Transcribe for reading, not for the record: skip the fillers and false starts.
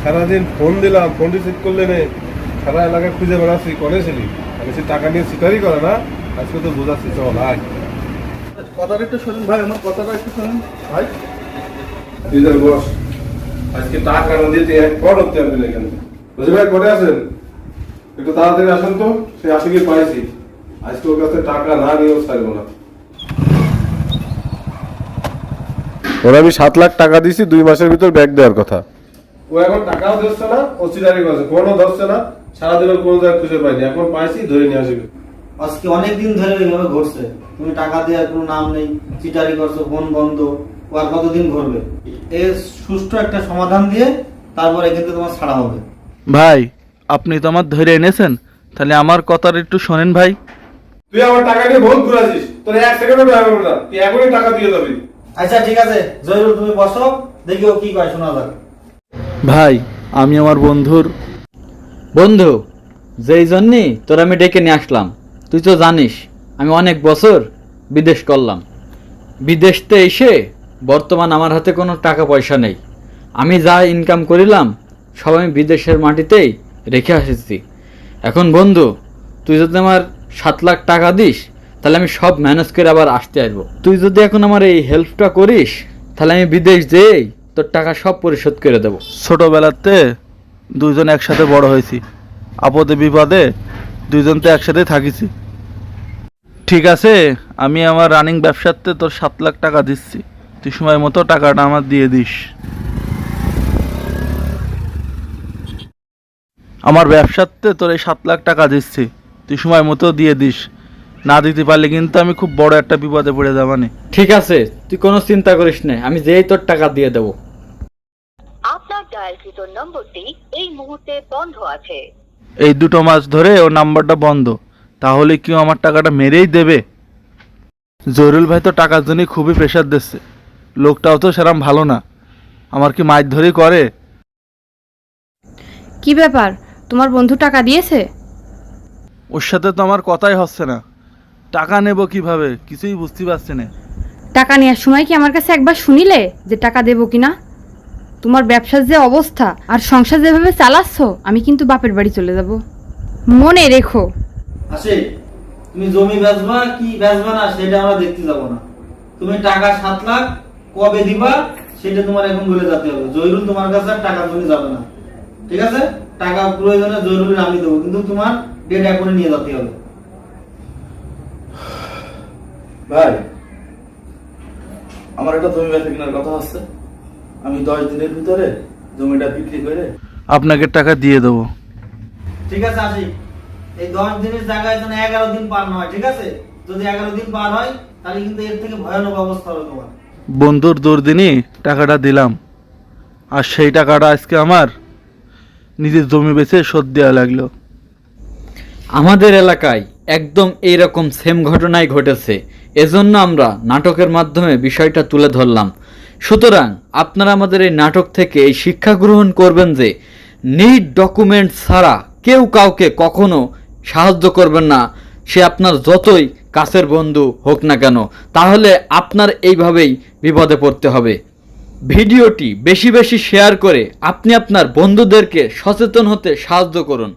সারাদিন ফোন দিলাম, phone receive করলে নে, সারা এলাকায় খুঁজে বেড়াচ্ছি, কনে ছিলি? আমি সে টাকা নিয়ে সিটারি করে না, আজকে তো বোঝাচ্ছি, চল আয়। কথাটা একটু শুনুন ভাই, আমার কথাটা একটু শুনুন ভাই। ইদার বস, আজকে টাকা না দিতে এক পর হতে পারবেন এখানে। বুঝলি ভাই, করে আছেন? একটু তাড়াতাড়ি আসেন তো, সে আশিকে পাইছি। আজকে ওর কাছে টাকা না নিয়েও ছাড়বো না। ওরা আমি 7 লাখ টাকা দিছি, 2 মাসের ভিতর ব্যাগ দেওয়ার কথা। ও এখন টাকাও দিচ্ছে না, ও চিটারি করছে, কোনো ধরছে না, সারাদিন ওর কোনো জায়গায় খুঁজে পাইনি, এখন পাইছি, ধরে নিয়ে আসবে। আজকে অনেকদিন ধরে এইভাবে ঘটছে, তুমি টাকা দেওয়ার কোনো নাম নেই, চিটারি করছো, ফোন বন্ধ, ও আর কতদিন ঘটবে? এর সুষ্ঠু একটা সমাধান দিয়ে তারপরে কিন্তু তোমার ছাড়া হবে। ভাই, আপনি তো আমার ধরে এনেছেন, তাহলে আমার কথাটা একটু শোনেন ভাই। তুই আমার টাকা নিয়ে বহুত ঘুরাছিস, তোর 1 সেকেন্ডও ব্যয় করবো না, তুই এখনই টাকা দিয়ে যাবি। আচ্ছা ঠিক আছে জয়রুল, তুমি বসো, দেখি ও কি কয়, শোনা যাক। ভাই, আমি আমার বন্ধু, যেই জন্যে তোর আমি ডেকে নিয়ে আসলাম, তুই তো জানিস আমি অনেক বছর বিদেশ করলাম। বিদেশতে এসে বর্তমান আমার হাতে কোনো টাকা পয়সা নেই। আমি যা ইনকাম করিলাম সব আমি বিদেশের মাটিতেই রেখে এসেছি। এখন বন্ধু, তুই যদি আমার 7 লাখ টাকা দিস, তাহলে আমি সব ম্যানেজ করে আবার আসতে আসবো। তুই যদি এখন আমার এই হেল্পটা করিস, তাহলে আমি বিদেশ যেয়েই তোর টাকা সব পরিশোধ করে দেবো। ছোটবেলাতে দুইজন একসাথে বড় হয়েছি, আপদে বিপদে দুইজন তো একসাথে থাকিছি। ঠিক আছে, আমি আমার রানিং ব্যবসাতে তোর 7 লাখ টাকা দিচ্ছি, তুই সময় মতো টাকাটা আমার দিয়ে দিস। আমার ব্যবসাতে তোর এই 7 লাখ টাকা দিচ্ছি, তুই সময় মতো দিয়ে দিস। না দিতে পারলে কিন্তু আমি খুব বড় একটা বিপদে পড়ে যাবানি। ঠিক আছে, তুই কোনো চিন্তা করিস না, আমি যেই তোর টাকা দিয়ে দেবো। আপনার ডায়ালকৃত নম্বরটি এই মুহূর্তে বন্ধ আছে। এই 2 মাস ধরে ওর নাম্বারটা বন্ধ, তাহলে কি ও আমার টাকাটা মেরেই দেবে? জরুল ভাই তো টাকার জন্য খুবই প্রেশার দিচ্ছে, লোকটাও তো সেরকম ভালো না, আমার কি মাইর ধরেই করে। কি ব্যাপার, তোমার বন্ধু টাকা দিয়েছে? ওর সাথে তো আমার কথাই হচ্ছে না, টাকা নেব কিভাবে কিছুই বুঝতে পারছি না। টাকা নেওয়ার সময় কি আমার কাছে একবার শুনিলে যে টাকা দেবো কিনা? তোমার ব্যবসার যে অবস্থা আর সংসার যেভাবে চালাচ্ছ, আমি কিন্তু বাপের বাড়ি চলে যাব, মনে রেখো। আসে, তুমি জমি বেচবা কি বেচবা না সেটা আমরা দেখতে যাব না, তুমি টাকা 7 লাখ কবে দিবা সেটা তোমার এখন বলে যেতে হবে। জয়রুল তোমার কাছে আর টাকার জন্য যাবে না, ঠিক আছে? টাকা প্রয়োজনে জয়রুলের আমি দেবো, কিন্তু তোমার ডেট এখনই নিয়ে যেতে হবে। ভাই, আমার একটা জমি বেচা কেনার কথা হচ্ছে, আমি 10 দিনের ভিতরে জমিটা বিক্রি করে আপনাকে টাকা দিয়ে দেবো। ঠিক আছে আসি, এই 10 দিনের জায়গায় যেন 11 দিন পার না হয়, ঠিক আছে? যদি 11 দিন পার হয় তাহলে কিন্তু এর থেকে ভয়ানক অবস্থা হবে তোমার। বন্ধুর দুর্দিনই টাকাটা দিলাম, আর সেই টাকাটা আজকে আমার নিজের জমি বেচে শোধ দেওয়া লাগলো। আমাদের এলাকায় একদম এইরকম সেম ঘটনাই ঘটেছে, এজন্য আমরা নাটকের মাধ্যমে বিষয়টা তুলে ধরলাম। সুতরাং আপনারা আমাদের এই নাটক থেকে এই শিক্ষা গ্রহণ করবেন যে নিট ডকুমেন্ট ছাড়া কেউ কাউকে কখনো সাহায্য করবেন না, সে আপনার যতই কাছের বন্ধু হোক না কেন, তাহলে আপনার এইভাবেই বিপদে পড়তে হবে। ভিডিওটি বেশি বেশি শেয়ার করে আপনি আপনার বন্ধুদেরকে সচেতন হতে সাহায্য করুন।